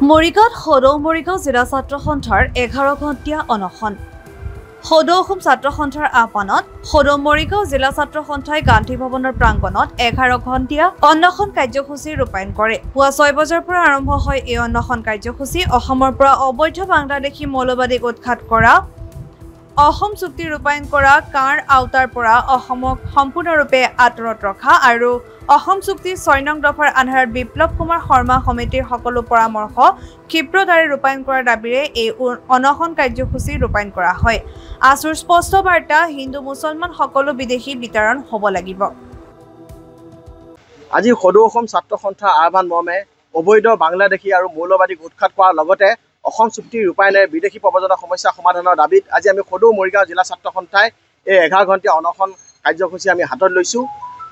মৰিগাঁৱত সদৌ মৰিগাঁও জিলা ছাত্ৰ সন্থাৰ 11 ঘণ্টীয়া অনশন। সদৌ অসম ছাত্ৰ সন্থাৰ আহ্বানত সদৌ মৰিগাঁও জিলা ছাত্ৰ সন্থাই গান্ধী ভৱনৰ প্ৰাংগণত 11 ঘণ্টীয়া অনশন কাৰ্যসূচী ৰূপায়ণ কৰে। পুৱা 6 বজাৰ পৰা আৰম্ভ হয় এই অনশন কাৰ্যসূচী। অসমৰ পৰা অবৈধ বাংলাদেশী মৌলবাদীক উৎখাত কৰা, অসম চুক্তি ৰূপায়ণ কৰা, কাৰ আওতাৰ পৰা অসমক সম্পূৰ্ণৰূপে আঁতৰত ৰখা আৰু অসম চুক্তিৰ 6 নং দফাৰ আধাৰত বিপ্লৱ কুমাৰ শৰ্মা সমিতিৰ সকলো পৰামৰ্শ ক্ষিপ্ৰতাৰে ৰূপায়ণ কৰাৰ দাবীৰে এই অনশন কাৰ্যসূচী ৰূপায়ণ কৰা হয়। আছুৰ স্পষ্ট বাৰ্তা, হিন্দু মুছলমান সকলো বিদেশী বিতৰণ হ'ব লাগিব। আজি সদৌ অসম ছাত্ৰ সন্থাৰ আহ্বান মৰ্মে অবৈধ বাংলাদেশী আৰু মৌলবাদীক উৎখাত কৰাৰ লগতে অসম চুক্তি ৰূপায়ণেৰে বিদেশী প্ৰব্ৰজনৰ সমস্যা সমাধানৰ দাবীত আজি আমি সদৌ মৰিগাঁও জিলা ছাত্ৰ সন্থাই এই 11 ঘণ্টীয়া অনশন কাৰ্যসূচী আমি হাতত লৈছোঁ।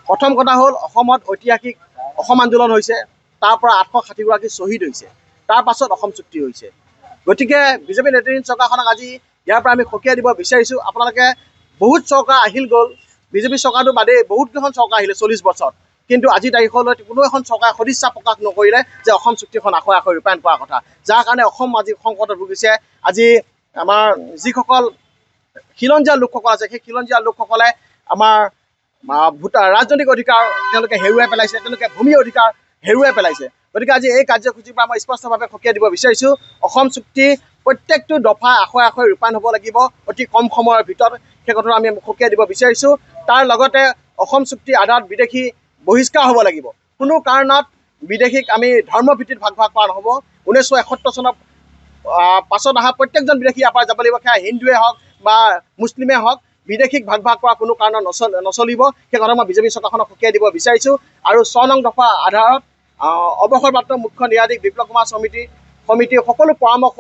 প্ৰথম কথা হ'ল, অসমত ঐতিহাসিক অসম আন্দোলন হৈছে, তাৰ পৰা 860গৰাকী শ্বহীদ হৈছে, তাৰ পাছত অসম চুক্তি হৈছে। গতিকে বিজেপি নেতৃত্বাধীন চৰকাৰখনক আজি ইয়াৰ পৰা আমি সকীয়াই দিব বিচাৰিছোঁ। আপোনালোকে বহুত চৰকাৰ আহিল গ'ল, বিজেপি চৰকাৰটো বাদেই বহুতকেইখন চৰকাৰ আহিলে 40 বছৰত, কিন্তু আজি তাৰিখলৈ কোনো এখন চৰকাৰে সদিচ্ছা প্ৰকাশ নকৰিলে যে অসম চুক্তিখন আকৌ ৰূপায়ণ কৰাৰ কথা, যাৰ কাৰণে অসম আজি সংকটত ভুগিছে। আজি আমাৰ যিসকল খিলঞ্জীয়া লোকসকল আছে, সেই খিলঞ্জীয়া লোকসকলে আমাৰ ৰাজনৈতিক অধিকাৰ তেওঁলোকে হেৰুৱাই পেলাইছে, তেওঁলোকে ভূমি অধিকাৰ হেৰুৱাই পেলাইছে। গতিকে আজি এই কাৰ্যসূচীৰ পৰা মই স্পষ্টভাৱে সকীয়াই দিব বিচাৰিছোঁ, অসম চুক্তি প্ৰত্যেকটো দফা আখৰে ৰূপায়ণ হ'ব লাগিব অতি কম সময়ৰ ভিতৰত। সেই কথাটো আমি সকীয়াই দিব বিচাৰিছোঁ। তাৰ লগতে অসম চুক্তিৰ আধাৰত বিদেশী বহিষ্কাৰ হ'ব লাগিব। কোনো কাৰণত বিদেশীক আমি ধৰ্মভিত্তিত ভাগ কৰা নহ'ব। 1971 চনৰ পাছত অহা প্ৰত্যেকজন বিদেশী ইয়াৰ পৰা যাব লাগিব, সেয়া হিন্দুৱে হওক বা মুছলিমেই হওক। বিদেশীক ভাগ কৰা কোনো কাৰণত নচলিব। সেই কথা মই বিজেপি চৰকাৰখনক সকীয়াই দিব বিচাৰিছোঁ। আৰু 6 নং দফা আধাৰত অৱসৰপ্ৰাপ্ত মুখ্য ন্যায়াধীশ বিপ্লৱ কুমাৰ সমিতিৰ সকলো পৰামৰ্শ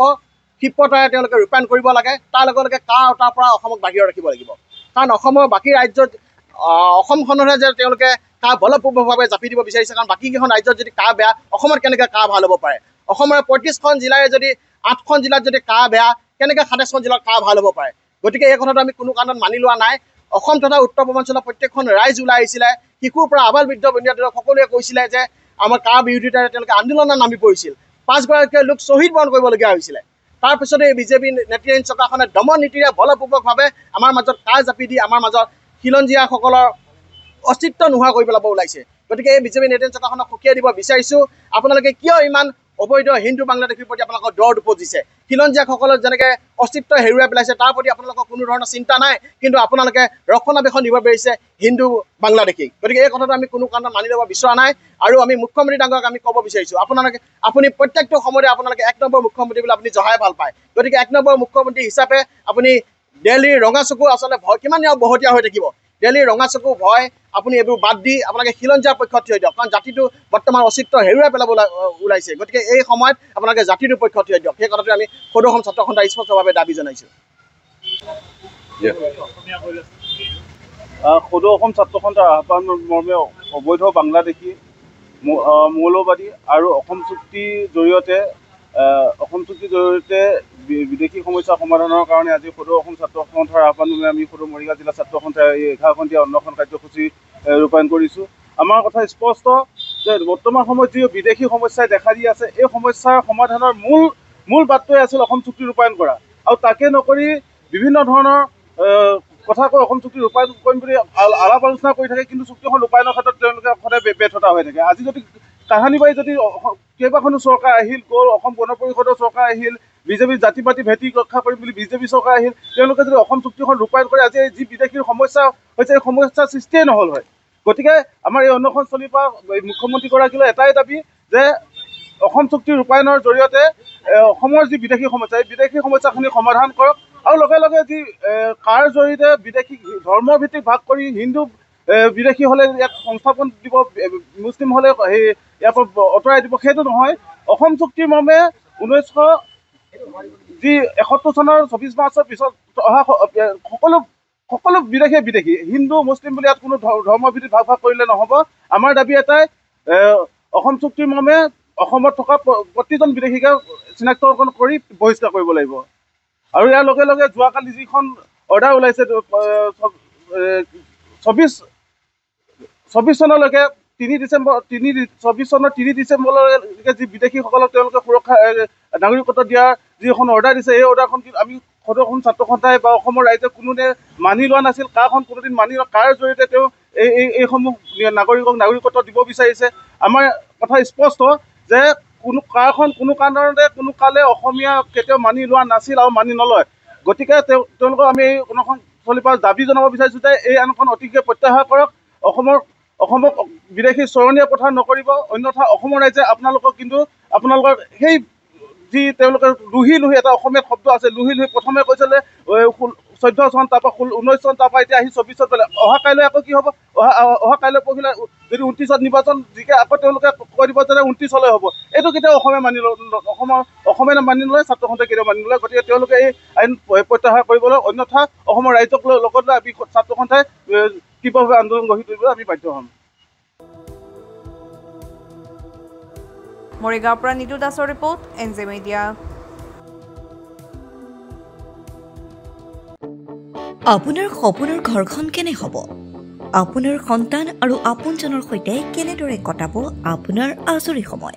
ক্ষিপ্ৰতাৰে তেওঁলোকে ৰূপায়ণ কৰিব লাগে। তাৰ লগে লগে কাৰ আওতাৰ পৰা অসমক বাহিৰত ৰাখিব লাগিব। কাৰণ অসমৰ বাকী ৰাজ্যত অসমখনৰহে যে তেওঁলোকে কাৰ বলপূৰ্বকভাৱে জাপি দিব বিচাৰিছে। কাৰণ বাকীকেইখন ৰাজ্যত যদি কাৰ বেয়া, অসমত কেনেকৈ কাৰ ভাল হ'ব পাৰে? অসমৰ 35খন জিলাৰে যদি 8খন জিলাত যদি কাৰ বেয়া, কেনেকৈ 27খন জিলাত কাৰ ভাল হ'ব পাৰে? গতিকে এই কথাটো আমি কোনো কাৰণত মানি লোৱা নাই। অসম তথা উত্তৰ পূৰ্বাঞ্চলৰ প্ৰত্যেকখন ৰাইজ ওলাই আহিছিলে, শিশুৰ পৰা আবাল বৃদ্ধ বনিতা সকলোৱে কৈছিলে যে আমাৰ কাৰ বিৰোধিতাৰে তেওঁলোকে আন্দোলনত নামি পৰিছিল। 5গৰাকী লোক শ্বহীদ বৰণ কৰিবলগীয়া হৈছিলে। তাৰপিছতে এই বিজেপি নেতৃত্বাধীন চৰকাৰখনে দমন নীতিৰে বলপূৰ্বকভাৱে আমাৰ মাজত কাৰ জাপি দি আমাৰ মাজত খিলঞ্জীয়াসকলৰ অস্তিত্ব নোহোৱা কৰি পেলাব ওলাইছে। গতিকে এই বিজেপি নেতৃত্বাধীন চৰকাৰখনক সকীয়াই দিব বিচাৰিছোঁ, আপোনালোকে কিয় ইমান অবৈধ হিন্দু বাংলাদেশীৰ প্ৰতি আপোনালোকৰ দৰ উপজিছে? খিলঞ্জীয়াসকলৰ যেনেকৈ অস্তিত্ব হেৰুৱাই পেলাইছে তাৰ প্ৰতি আপোনালোকৰ কোনো ধৰণৰ চিন্তা নাই, কিন্তু আপোনালোকে ৰক্ষণাবেক্ষণ দিব পাৰিছে হিন্দু বাংলাদেশীক। গতিকে এই কথাটো আমি কোনো কাৰণত মানি ল'ব বিচৰা নাই। আৰু আমি মুখ্যমন্ত্ৰী ডাঙৰক আমি ক'ব বিচাৰিছোঁ, আপুনি প্ৰত্যেকটো সময়তে আপোনালোকে 1 নম্বৰ মুখ্যমন্ত্ৰী বুলি আপুনি জহাই ভাল পায়। গতিকে 1 নম্বৰ মুখ্যমন্ত্ৰী হিচাপে আপুনি দিল্লীৰ ৰঙাচকু আচলতে ভয় কিমান বহতীয়া হৈ থাকিব? দিল্লীৰ ৰঙাচকু ভয় আপুনি এইবোৰ বাদ দি আপোনালোকে খিলঞ্জীয়াৰ পক্ষত থিয় দিয়ক। কাৰণ জাতিটো বৰ্তমান অস্তিত্ব হেৰুৱাই পেলাব ওলাইছে। গতিকে এই সময়ত আপোনালোকে জাতিটোৰ পক্ষত থিয় দিয়ক। সেই কথাটো আমি সদৌ অসম ছাত্ৰ সন্থাই স্পষ্টভাৱে দাবী জনাইছোঁ। সদৌ অসম ছাত্ৰ সন্থাৰ আহ্বান মৰ্মে অবৈধ বাংলাদেশী, মৌলবাদী আৰু অসম চুক্তিৰ জৰিয়তে বিদেশী সমস্যা সমাধানৰ কাৰণে আজি সদৌ অসম ছাত্ৰ সন্থাৰ আহ্বান মৰ্মে আমি সদৌ মৰিগাঁও জিলা ছাত্ৰ সন্থাই 11 ঘণ্টীয়া অনশন কাৰ্যসূচী ৰূপায়ণ কৰিছোঁ। আমাৰ কথা স্পষ্ট যে বৰ্তমান সময়ত যি বিদেশী সমস্যাই দেখা দি আছে, এই সমস্যাৰ সমাধানৰ মূল বাটটোৱে আছিল অসম চুক্তি ৰূপায়ণ কৰা। আৰু তাকে নকৰি বিভিন্ন ধৰণৰ কথা কৈ অসম চুক্তি ৰূপায়ণ কৰিম বুলি আলাপ আলোচনা কৰি থাকে, কিন্তু চুক্তিখন ৰূপায়ণৰ ক্ষেত্ৰত তেওঁলোকে সদায় ব্যৰ্থতা হৈ থাকে। আজি যদি কাহানি বাৰী যদি কেইবাখনো চৰকাৰ আহিল গ'ল, অসম গণ পৰিষদৰ চৰকাৰ আহিল, বিজেপিৰ জাতি পাতি ভেটি ৰক্ষা কৰিম বুলি বিজেপি চৰকাৰ আহিল, তেওঁলোকে যদি অসম চুক্তিখন ৰূপায়ণ কৰে, আজি যি বিদেশীৰ সমস্যা হৈছে এই সমস্যাৰ সৃষ্টিয়েই নহ'ল হয়। গতিকে আমাৰ এই অনশনস্থলীৰ পৰা মুখ্যমন্ত্ৰীগৰাকীলৈ এটাই দাবী যে অসম চুক্তি ৰূপায়ণৰ জৰিয়তে অসমৰ যি বিদেশী সমস্যা, এই বিদেশী সমস্যাখিনি সমাধান কৰক। আৰু লগে লগে যি কাৰ জৰিয়তে বিদেশী ধৰ্মভিত্তিক ভাগ কৰি হিন্দু বিদেশী হ'লে ইয়াক সংস্থাপন দিব, মুছলিম হ'লে ইয়াৰ পৰা আঁতৰাই দিব, সেইটো নহয়। অসম চুক্তিৰ মৰ্মে 1971 চনৰ 24 মাৰ্চৰ পিছত অহা সকলো বিদেশী হিন্দু মুছলিম বুলি ইয়াত কোনো ধৰ্মভিত্তিক ভাগ কৰিলে নহ'ব। আমাৰ দাবী এটাই, অসম চুক্তিৰ মৰ্মে অসমত থকা প্ৰতিজন বিদেশীকে চিনাক্তকৰণ কৰি বহিষ্কাৰ কৰিব লাগিব। আৰু ইয়াৰ লগে লগে যোৱাকালি যিখন অৰ্ডাৰ ওলাইছে 24 চনলৈকে 2024 চনৰ 3 ডিচেম্বৰলৈকে যি বিদেশীসকলক তেওঁলোকে সুৰক্ষা নাগৰিকত্ব দিয়াৰ যি এখন অৰ্ডাৰ দিছে এই অৰ্ডাৰখন আমি সদৌ অসম ছাত্ৰ সন্থাই বা অসমৰ ৰাইজে কোনোদিনে মানি লোৱা নাছিল। কাৰখন কোনোদিন মানি লোৱা কাৰ জৰিয়তে তেওঁ এইসমূহ নাগৰিকত্ব দিব বিচাৰিছে। আমাৰ কথা স্পষ্ট যে কাৰখন কোনো কাৰণতে কোনো কালে অসমীয়া কেতিয়াও মানি লোৱা নাছিল আৰু মানি নলয়। গতিকে তেওঁলোকক আমি এই অনশনস্থলীৰ পৰা দাবী জনাব বিচাৰিছোঁ যে এই আইনখন অতিকে প্ৰত্যাহাৰ কৰক। অসমক বিদেশী চৰণীয়া প্ৰথা নকৰিব, অন্যথা অসমৰ ৰাইজে আপোনালোকৰ সেই যি তেওঁলোকে লুহি এটা অসমীয়াত শব্দ আছে, লুহি প্ৰথমে কৈছিলে 14 চন, তাৰপৰা 19 চন, তাৰপৰা এতিয়া আহি 24 চন পালে। অহা কাইলৈ আকৌ কি হ'ব? অহা কাইলৈ পঢ়িলে যদি 29ত নিৰ্বাচন জিকে আকৌ তেওঁলোকে কৈ দিব যে 29 হ'ব। এইটো কেতিয়াও অসমে অসমে মানি নলয়, ছাত্ৰ সন্থাই কেতিয়াও মানি নলয়। গতিকে তেওঁলোকে এই আইন প্ৰত্যাহাৰ কৰিবলৈ, অন্যথা অসমৰ ৰাইজক লগত লৈ আমি ছাত্ৰ সন্থাই তীব্ৰভাৱে আন্দোলন গঢ়ি তুলিবলৈ আমি বাধ্য হ'ম। মৰিগাঁৱৰ পৰা নিতু দাসৰ ৰিপৰ্ট, NJ মিডিয়া। আপোনাৰ সপোনৰ ঘৰখন কেনে হ'ব? আপোনাৰ সন্তান আৰু আপোনজনৰ সৈতে কেনেদৰে কটাব আপোনাৰ আজৰি সময়?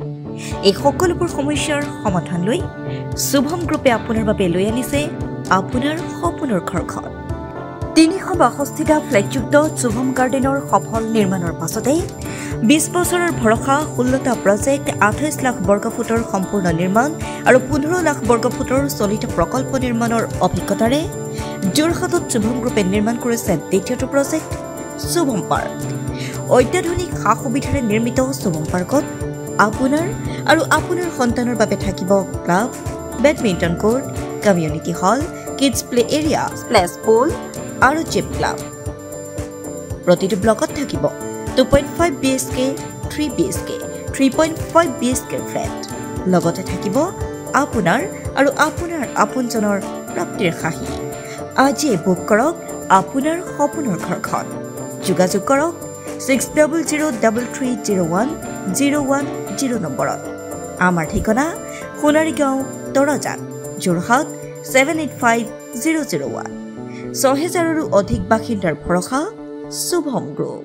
এই সকলোবোৰ সমস্যাৰ সমাধান লৈ শুভম গ্ৰুপে আপোনাৰ বাবে লৈ আনিছে আপোনাৰ সপোনৰ ঘৰখন। 362টা ফ্লেটযুক্ত শুভম গাৰ্ডেনৰ সফল নিৰ্মাণৰ পাছতে 20 বছৰৰ ভৰসা, 16টা প্ৰজেক্ট, 28 লাখ বৰ্গফুটৰ সম্পূৰ্ণ নিৰ্মাণ আৰু 15 লাখ বৰ্গফুটৰ চলিত প্ৰকল্প নিৰ্মাণৰ অভিজ্ঞতাৰে যোৰহাটত শুভম গ্ৰুপে নিৰ্মাণ কৰিছে দ্বিতীয়টো প্ৰজেক্ট শুভম পাৰ্ক। অত্যাধুনিক সা সুবিধাৰে নিৰ্মিত শুভম পাৰ্কত আপোনাৰ আৰু আপোনাৰ সন্তানৰ বাবে থাকিব club, badminton court, community hall, kids play area, splash pool আৰু জিম ক্লাব। প্ৰতিটো ব্লকত থাকিব 2.5 BHK, 3 BHK, 3.5 BHK ফ্লেট। লগতে থাকিব আপোনাৰ আৰু আপোনাৰ আপোনজনৰ প্ৰাপ্তিৰ সাহী। আজিয়ে বুক কৰক আপোনাৰ সপোনৰ ঘৰখন। যোগাযোগ কৰক 6003301010 নম্বৰত। আমাৰ ঠিকনা সোণাৰীগাঁও, তৰাজান, যোৰহাট 785001। 6000ৰো অধিক বাসিন্দাৰ ভৰসা শুভম গ্ৰুপ।